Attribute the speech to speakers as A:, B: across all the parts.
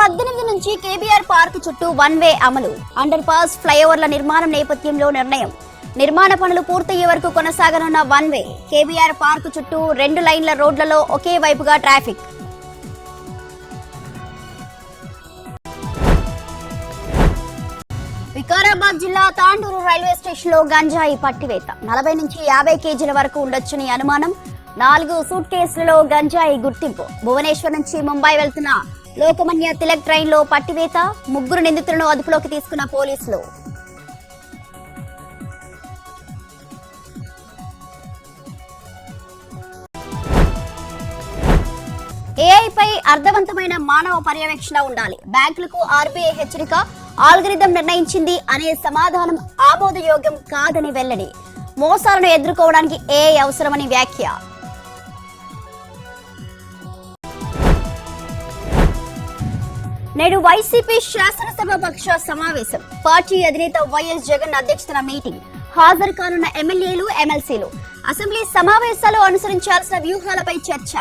A: 18 నుంచి KBR park చుట్టూ one way అమలు. అండర్ పాస్, ఫ్లైఓవర్ల నిర్మాణం నేపథ్యంలో నిర్ణయం. నిర్మాణ పనులు పూర్తయ్యే వరకు కొనసాగనున్న వన్ వే. కేబీఆర్ పార్క్ చుట్టూ 2 లైన్ల రోడ్లలో ఒకే వైపుగా ట్రాఫిక్. వికారాబాద్ జిల్లా తాండూరు రైల్వే స్టేషన్ లో గంజాయి పట్టివేత. 40 నుంచి 50 కేజీల వరకు ఉండొచ్చని అనుమానం. 4 సూట్ కేసులలో గంజాయి గుర్తింపు. భువనేశ్వర్ నుంచి ముంబై వెళ్తున్న లోకమాన్య తిలక్ ట్రైన్ లో పట్టివేత. 3 నిందితులను అదుపులోకి తీసుకున్న పోలీసులు. ఏఐపై అర్థవంతమైన మానవ పర్యవేక్షణ ఉండాలి. బ్యాంకులకు ఆర్బీఐ హెచ్చరిక. ఆల్గరిథం నిర్ణయించింది అనే సమాధానం ఆమోదయోగ్యం కాదని వెల్లడి. మోసాలను ఎదుర్కోవడానికి ఏఐ అవసరమని వ్యాఖ్య. నేడు వైసీపీ శాసనసభ పక్ష సమావేశం. పార్టీ అధినేత వైఎస్ జగన్ అధ్యక్షతన మీటింగ్. హాజరు కానున్న ఎమ్మెల్యేలు, ఎమ్మెల్సీలు. అసెంబ్లీ సమావేశాలు అనుసరించాల్సిన వ్యూహాలపై చర్చ.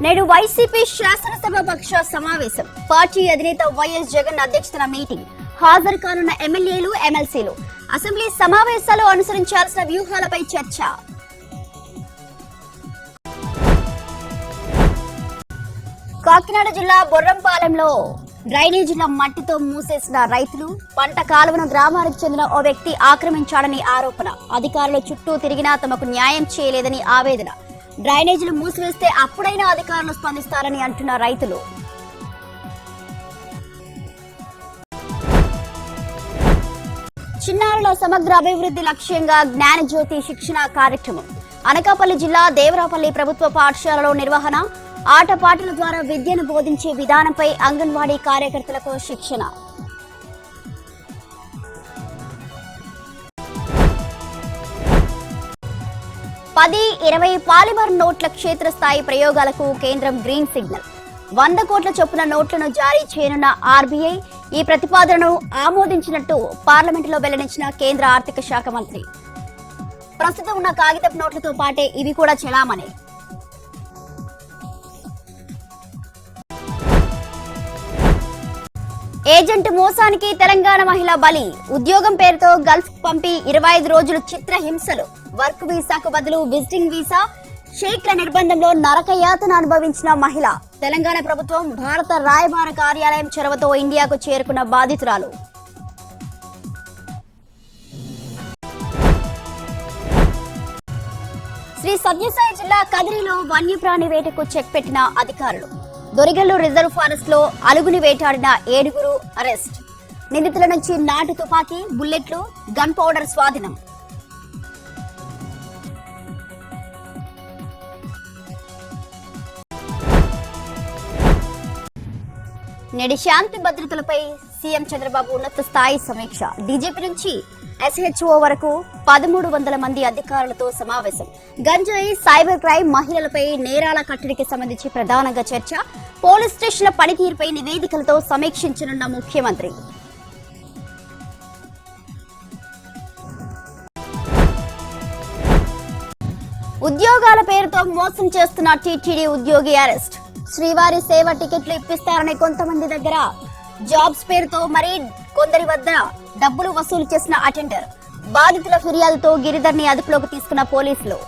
A: నేడు వైసీపీ శాసనసభ పక్ష సమావేశం. పార్టీ అధినేత వైఎస్ జగన్ అధ్యక్షతన మీటింగ్. హాజరు కానున్న ఎమ్మెల్యేలు, ఎమ్మెల్సీలు. అసెంబ్లీ సమావేశాలు అనుసరించాల్సిన వ్యూహాలపై చర్చ. కాకినాడ జిల్లా బొర్రంపాలెంలో డ్రైనేజీల మట్టితో మూసేసిన రైతులు. పంట కాలువను గ్రామానికి చెందిన ఓ వ్యక్తి ఆక్రమించాడని ఆరోపణ. అధికారులు చుట్టూ తిరిగినా తమకు న్యాయం చేయలేదని ఆవేదన. డ్రైనేజీలు మూసివేస్తే అప్పుడైనా అధికారులు స్పందిస్తారని అంటున్న రైతులు. చిన్నారుల సమగ్ర అభివృద్ధి లక్ష్యంగా జ్ఞానజ్యోతి శిక్షణ కార్యక్రమం. అనకాపల్లి జిల్లా దేవరాపల్లి ప్రభుత్వ పాఠశాలలో నిర్వహణ. ఆటపాటల ద్వారా విద్యను బోధించే విధానంపై అంగన్వాడీ కార్యకర్తలకు శిక్షణ. పది 20 పాలిమర్ నోట్ల క్షేత్రస్థాయి ప్రయోగాలకు కేంద్రం గ్రీన్ సిగ్నల్. 100 కోట్ల చొప్పున నోట్లను జారీ చేయనున్న ఆర్బీఐ ఈ ప్రతిపాదనను ఆమోదించినట్టు పార్లమెంటులో వెల్లడించిన కేంద్ర ఆర్థిక శాఖ మంత్రి. ప్రస్తుతం ఉన్న కాగితపు నోట్లతో పాటే ఇవి కూడా చెలామణి. ఏజెంట్ మోసానికి తెలంగాణ మహిళ బలి. ఉద్యోగం పేరుతో గల్ఫ్ పంపి 25 రోజులు చిత్రహింసలు. వర్క్ వీసాకు బదులు విజిటింగ్ వీసా. షేక్ల నిర్బంధంలో నరకయాతన అనుభవించిన మహిళ. తెలంగాణ ప్రభుత్వం భారత రాయబార కార్యాలయం చొరవతో ఇండియాకు చేరుకున్న బాధితురాలు. శ్రీ సత్యసాయి జిల్లా కదిరిలో వన్యప్రాణి వేటకు చెక్ పెట్టిన అధికారులు. దొరిగల్లు రిజర్వ్ ఫారెస్ట్ లో అలుగుని వేటాడిన 7 అరెస్ట్. నిందితుల నుంచి నాటు తుపాకీ, బుల్లెట్లు, గన్ పౌడర్ స్వాధీనం. నేడు శాంతి భద్రతలపై సీఎం చంద్రబాబు ఉన్నత స్థాయి సమీక్ష. డీజీపీ నుంచి ఎస్హెచ్ఓ వరకు 1300 మంది అధికారులతో సమావేశం. గంజాయి, సైబర్ క్రైమ్, మహిళలపై నేరాల కట్టడికి సంబంధించి ప్రధానంగా చర్చ. పోలీస్ స్టేషన్ల పనితీరుపై నివేదికలతో సమీక్షించనున్న ముఖ్యమంత్రి. ఉద్యోగాల పేరుతో మోసం చేస్తున్న టీటీడీ ఉద్యోగి అరెస్ట్. శ్రీవారి సేవ టికెట్లు ఇప్పిస్తారని కొంతమంది దగ్గర, జాబ్స్ పేరుతో మరి కొందరి వద్ద డబ్బులు వసూలు చేసిన అటెండర్. బాధితుల ఫిర్యాదుతో గిరిధర్ని అదుపులోకి తీసుకున్న పోలీసులు.